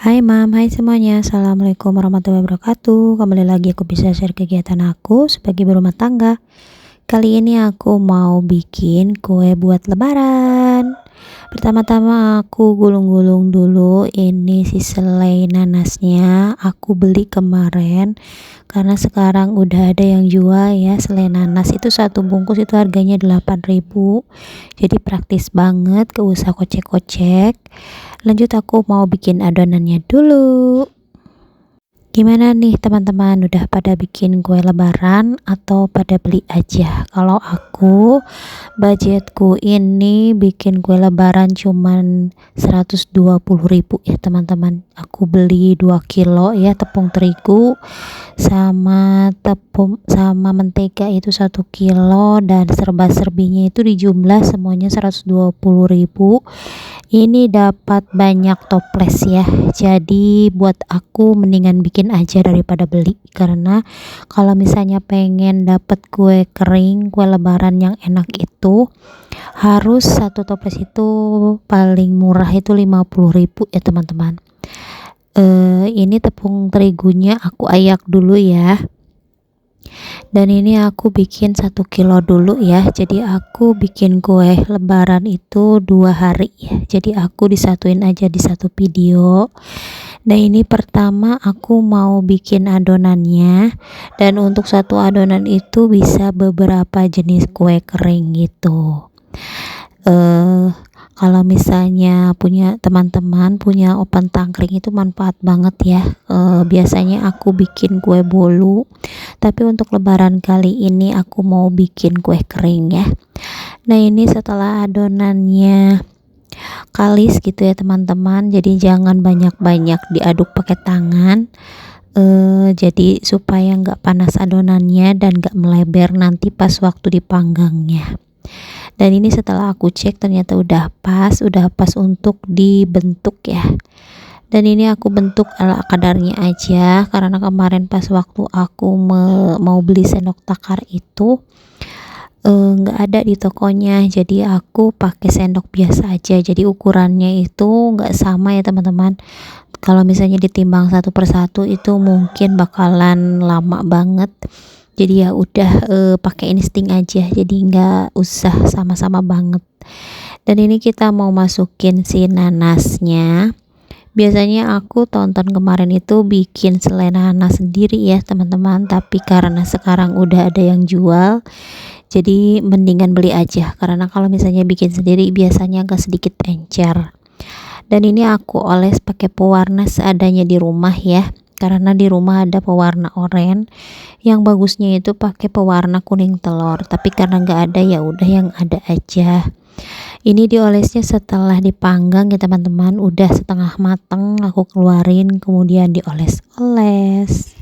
Hai Mam, hai semuanya. Assalamualaikum warahmatullahi wabarakatuh. Kembali lagi aku bisa share kegiatan aku sebagai berumah tangga. Kali ini aku mau bikin kue buat lebaran. Pertama-tama aku gulung-gulung dulu ini si selai nanasnya. Aku beli kemarin karena sekarang udah ada yang jual ya selai nanas itu satu bungkus itu harganya 8.000. Jadi praktis banget, gak usah kocek-kocek. Lanjut aku mau bikin adonannya dulu. Gimana nih teman-teman, udah pada bikin kue lebaran atau pada beli aja? Kalau aku budgetku ini bikin kue lebaran cuman 120.000 ya teman-teman. Aku beli 2 kilo ya tepung terigu sama mentega itu 1 kilo dan serba-serbinya itu dijumlah semuanya 120.000. Ini dapat banyak toples ya, jadi buat aku mendingan bikin aja daripada beli, karena kalau misalnya pengen dapat kue kering, kue lebaran yang enak itu harus satu toples itu paling murah itu 50.000 ya teman-teman. Ini tepung terigunya aku ayak dulu ya, dan ini aku bikin 1 kilo dulu ya. Jadi aku bikin kue lebaran itu 2 hari ya, jadi aku disatuin aja di satu video. Nah ini pertama aku mau bikin adonannya, dan untuk satu adonan itu bisa beberapa jenis kue kering gitu. Kalau misalnya punya teman-teman punya oven tangkring itu manfaat banget ya. Biasanya aku bikin kue bolu, tapi untuk lebaran kali ini aku mau bikin kue kering ya. Nah ini setelah adonannya kalis gitu ya teman-teman, jadi jangan banyak-banyak diaduk pakai tangan, jadi supaya nggak panas adonannya dan nggak melebar nanti pas waktu dipanggangnya. Dan ini setelah aku cek ternyata udah pas untuk dibentuk ya. Dan ini aku bentuk ala kadarnya aja, karena kemarin pas waktu aku mau beli sendok takar itu nggak ada di tokonya, jadi aku pakai sendok biasa aja. Jadi ukurannya itu nggak sama ya teman-teman. Kalau misalnya ditimbang satu persatu itu mungkin bakalan lama banget. Jadi ya udah pakai insting aja, jadi nggak usah sama-sama banget. Dan ini kita mau masukin si nanasnya. Biasanya aku tonton kemarin itu bikin selai nanas sendiri ya teman-teman, tapi karena sekarang udah ada yang jual, jadi mendingan beli aja, karena kalau misalnya bikin sendiri biasanya agak sedikit encer. Dan ini aku oles pakai pewarna seadanya di rumah ya, karena di rumah ada pewarna oranye. Yang bagusnya itu pakai pewarna kuning telur, tapi karena nggak ada ya udah yang ada aja. Ini diolesnya setelah dipanggang ya teman-teman, udah setengah mateng aku keluarin kemudian dioles-oles.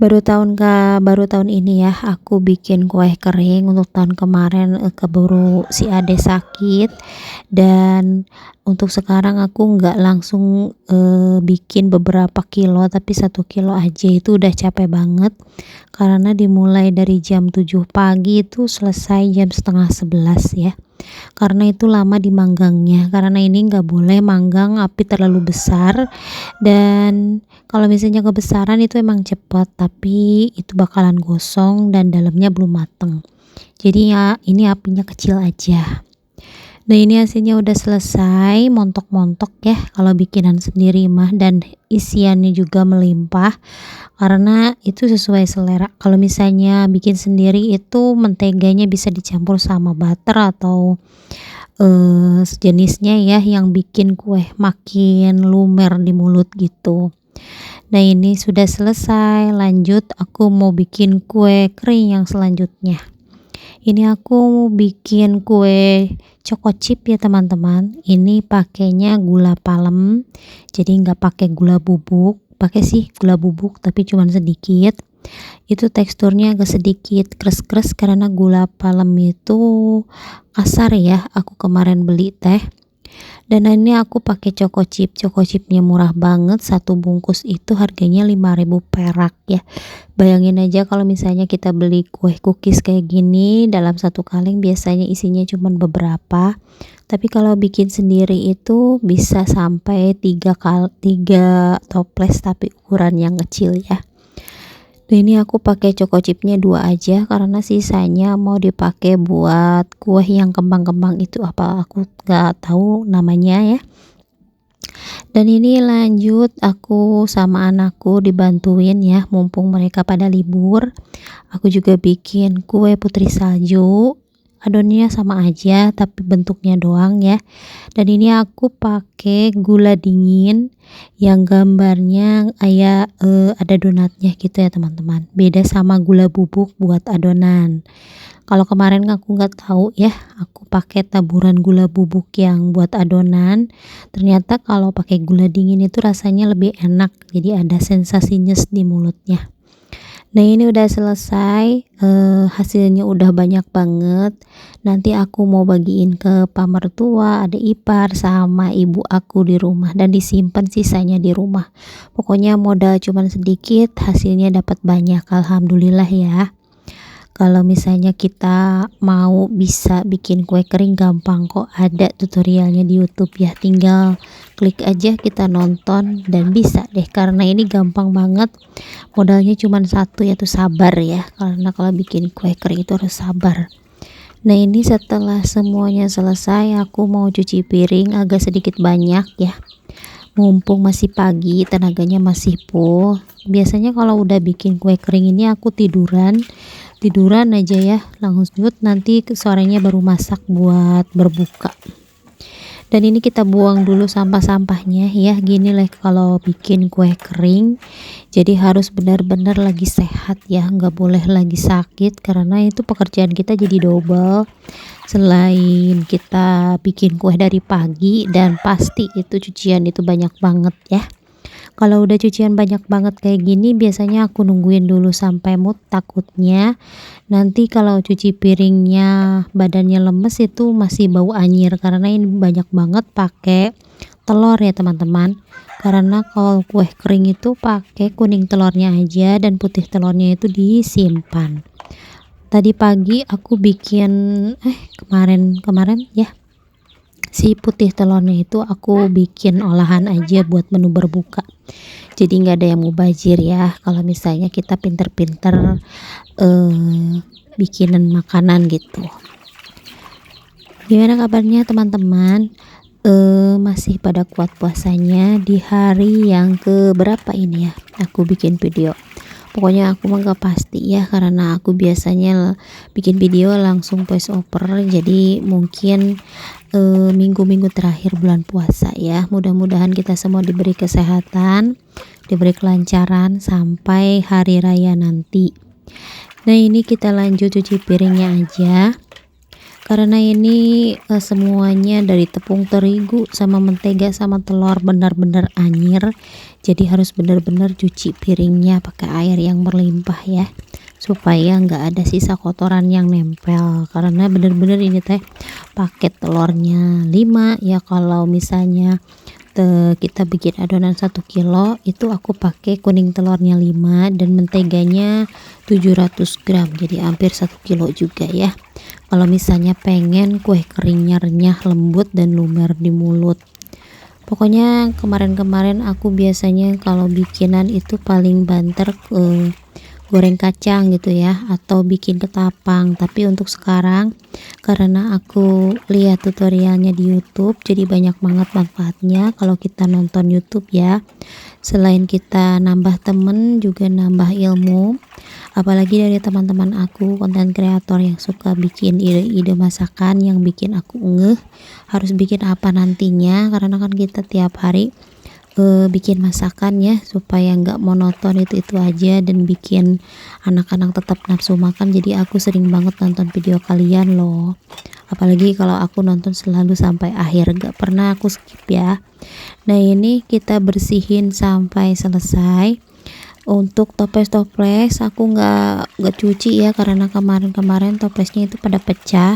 Baru tahun ini ya aku bikin kue kering. Untuk tahun kemarin keburu si ade sakit, dan untuk sekarang aku nggak langsung bikin beberapa kilo, tapi 1 kilo aja itu udah capek banget, karena dimulai dari jam 7 pagi itu selesai jam setengah 11 ya, karena itu lama dimanggangnya. Karena ini nggak boleh manggang api terlalu besar, dan kalau misalnya kebesaran itu emang cepat, tapi itu bakalan gosong dan dalamnya belum mateng. Jadi ya ini apinya kecil aja. Nah ini hasilnya udah selesai, montok-montok ya kalau bikinan sendiri mah, dan isiannya juga melimpah karena itu sesuai selera. Kalau misalnya bikin sendiri itu menteganya bisa dicampur sama butter atau sejenisnya ya, yang bikin kue makin lumer di mulut gitu. Nah ini sudah selesai, lanjut aku mau bikin kue kering yang selanjutnya. Ini aku bikin kue choco chip ya teman-teman. Ini pakainya gula palem, jadi nggak pakai gula bubuk. Pakai sih gula bubuk tapi cuman sedikit. Itu teksturnya agak sedikit kres-kres karena gula palem itu kasar ya. Aku kemarin beli teh. Dan ini aku pakai choco chipnya murah banget, satu bungkus itu harganya 5.000 perak ya. Bayangin aja kalau misalnya kita beli kue cookies kayak gini dalam satu kaleng biasanya isinya cuman beberapa, tapi kalau bikin sendiri itu bisa sampai 3 toples tapi ukuran yang kecil ya. Dan ini aku pakai choco chipnya 2 aja karena sisanya mau dipakai buat kue yang kembang-kembang itu, apa aku nggak tahu namanya ya. Dan ini lanjut aku sama anakku dibantuin ya, mumpung mereka pada libur. Aku juga bikin kue putri salju. Adonnya sama aja tapi bentuknya doang ya. Dan ini aku pakai gula dingin yang gambarnya kayak ada donatnya gitu ya teman-teman. Beda sama gula bubuk buat adonan. Kalau kemarin aku nggak tahu ya, aku pakai taburan gula bubuk yang buat adonan. Ternyata kalau pakai gula dingin itu rasanya lebih enak, jadi ada sensasi nyes di mulutnya. Nah ini udah selesai, hasilnya udah banyak banget. Nanti aku mau bagiin ke pamertua, adik ipar, sama ibu aku di rumah, dan disimpan sisanya di rumah. Pokoknya modal cuman sedikit, hasilnya dapat banyak, alhamdulillah ya. Kalau misalnya kita mau bisa bikin kue kering gampang kok, ada tutorialnya di YouTube ya, tinggal klik aja kita nonton dan bisa deh, karena ini gampang banget. Modalnya cuma satu, yaitu sabar ya, karena kalau bikin kue kering itu harus sabar. Nah ini setelah semuanya selesai, aku mau cuci piring agak sedikit banyak ya, mumpung masih pagi tenaganya masih full. Biasanya kalau udah bikin kue kering ini aku tiduran aja ya, lanjut nanti sorenya baru masak buat berbuka. Dan ini kita buang dulu sampah-sampahnya ya. Gini lah kalau bikin kue kering, jadi harus benar-benar lagi sehat ya, nggak boleh lagi sakit, karena itu pekerjaan kita jadi double. Selain kita bikin kue dari pagi, dan pasti itu cucian itu banyak banget ya. Kalau udah cucian banyak banget kayak gini, biasanya aku nungguin dulu sampai mood, takutnya nanti kalau cuci piringnya badannya lemes itu masih bau anyir, karena ini banyak banget pakai telur ya teman-teman. Karena kalau kue kering itu pakai kuning telurnya aja dan putih telurnya itu disimpan. Tadi pagi aku bikin kemarin ya, si putih telurnya itu aku bikin olahan aja buat menu berbuka, jadi nggak ada yang mubazir ya kalau misalnya kita pinter-pinter bikinan makanan gitu. Gimana kabarnya teman-teman, masih pada kuat puasanya di hari yang ke berapa ini ya aku bikin video? Pokoknya aku mah gak pasti ya, karena aku biasanya bikin video langsung voice over, jadi mungkin minggu-minggu terakhir bulan puasa ya. Mudah-mudahan kita semua diberi kesehatan, diberi kelancaran sampai hari raya nanti. Nah ini kita lanjut cuci piringnya aja, karena ini semuanya dari tepung terigu sama mentega sama telur benar-benar anyir, jadi harus benar-benar cuci piringnya pakai air yang berlimpah ya, supaya nggak ada sisa kotoran yang nempel. Karena benar-benar ini teh paket telurnya 5 ya, kalau misalnya kita bikin adonan 1 kilo itu aku pakai kuning telurnya 5 dan menteganya 700 gram, jadi hampir 1 kilo juga ya. Kalau misalnya pengen kue keringnya renyah, lembut dan lumer di mulut. Pokoknya kemarin-kemarin aku biasanya kalau bikinan itu paling banter goreng kacang gitu ya, atau bikin ketapang. Tapi untuk sekarang karena aku lihat tutorialnya di YouTube, jadi banyak banget manfaatnya kalau kita nonton YouTube ya. Selain kita nambah temen, juga nambah ilmu, apalagi dari teman-teman aku konten kreator yang suka bikin ide-ide masakan yang bikin aku ngeh harus bikin apa nantinya, karena kan kita tiap hari bikin masakan ya, supaya nggak monoton itu aja dan bikin anak-anak tetap nafsu makan. Jadi aku sering banget nonton video kalian loh, apalagi kalau aku nonton selalu sampai akhir, gak pernah aku skip ya. Nah ini kita bersihin sampai selesai. Untuk toples aku nggak cuci ya, karena kemarin toplesnya itu pada pecah,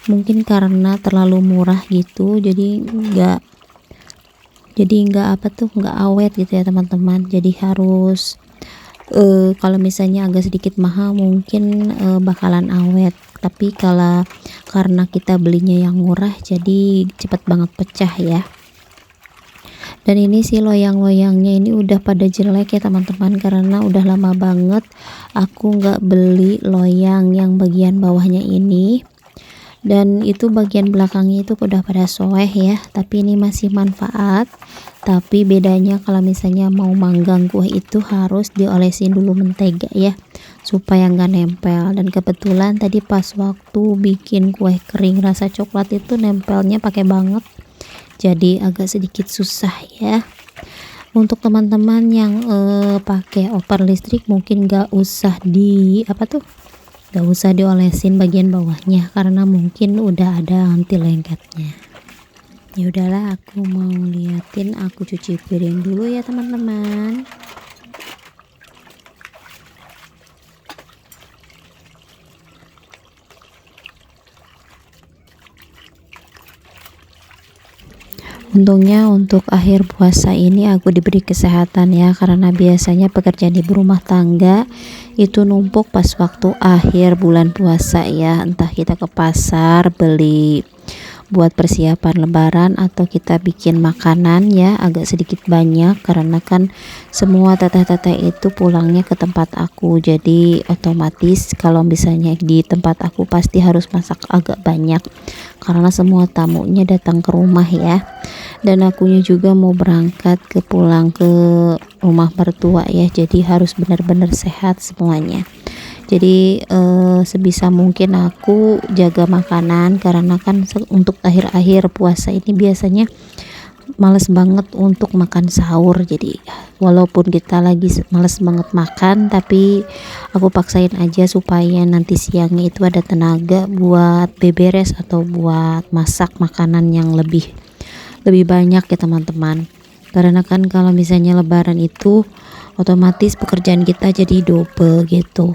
mungkin karena terlalu murah gitu, jadi nggak jadi nggak apa tuh, nggak awet gitu ya teman-teman. Jadi harus kalau misalnya agak sedikit mahal mungkin bakalan awet, tapi kalau karena kita belinya yang murah jadi cepet banget pecah ya. Dan ini sih loyang-loyangnya ini udah pada jelek ya teman-teman, karena udah lama banget aku nggak beli loyang yang bagian bawahnya ini, dan itu bagian belakangnya itu udah pada soeh ya, tapi ini masih manfaat. Tapi bedanya kalau misalnya mau manggang kue itu harus diolesin dulu mentega ya, supaya nggak nempel. Dan kebetulan tadi pas waktu bikin kue kering rasa coklat itu nempelnya pakai banget, jadi agak sedikit susah ya. Untuk teman-teman yang pakai oven listrik mungkin nggak usah nggak usah diolesin bagian bawahnya, karena mungkin udah ada anti lengketnya. Ya udahlah, aku mau liatin, aku cuci piring dulu ya teman-teman. Untungnya untuk akhir puasa ini aku diberi kesehatan ya, karena biasanya pekerjaan ibu rumah tangga itu numpuk pas waktu akhir bulan puasa ya, entah kita ke pasar beli buat persiapan lebaran atau kita bikin makanan ya agak sedikit banyak, karena kan semua teteh-teteh itu pulangnya ke tempat aku, jadi otomatis kalau misalnya di tempat aku pasti harus masak agak banyak karena semua tamunya datang ke rumah ya. Dan akunya juga mau berangkat pulang ke rumah mertua ya, jadi harus benar-benar sehat semuanya. Jadi sebisa mungkin aku jaga makanan, karena kan untuk akhir-akhir puasa ini biasanya males banget untuk makan sahur. Jadi walaupun kita lagi males banget makan, tapi aku paksain aja supaya nanti siangnya itu ada tenaga buat beberes atau buat masak makanan yang lebih banyak ya teman-teman. Karena kan kalau misalnya lebaran itu otomatis pekerjaan kita jadi double gitu.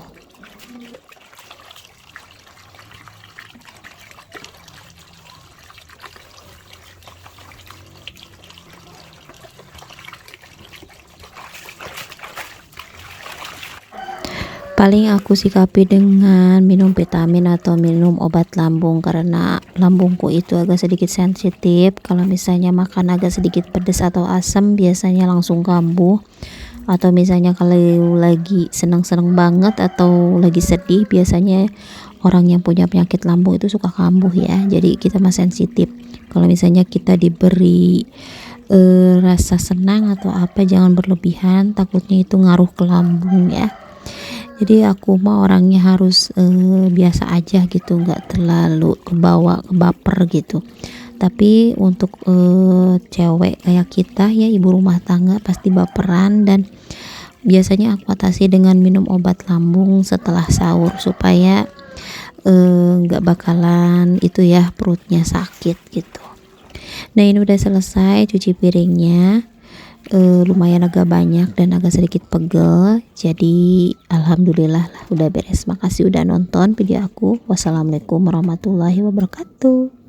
Paling aku sikapi dengan minum vitamin atau minum obat lambung, karena lambungku itu agak sedikit sensitif. Kalau misalnya makan agak sedikit pedas atau asam biasanya langsung kambuh, atau misalnya kalau lagi senang-senang banget atau lagi sedih biasanya orang yang punya penyakit lambung itu suka kambuh ya. Jadi kita mah sensitif. Kalau misalnya kita diberi rasa senang atau apa jangan berlebihan, takutnya itu ngaruh ke lambung ya. Jadi aku mah orangnya harus biasa aja gitu, nggak terlalu kebawa kebaper gitu. Tapi untuk cewek kayak kita ya, ibu rumah tangga pasti baperan, dan biasanya aku atasi dengan minum obat lambung setelah sahur supaya nggak bakalan itu ya perutnya sakit gitu. Nah ini udah selesai cuci piringnya. Lumayan agak banyak dan agak sedikit pegel, jadi alhamdulillah lah udah beres. Makasih udah nonton video aku. Wassalamualaikum warahmatullahi wabarakatuh.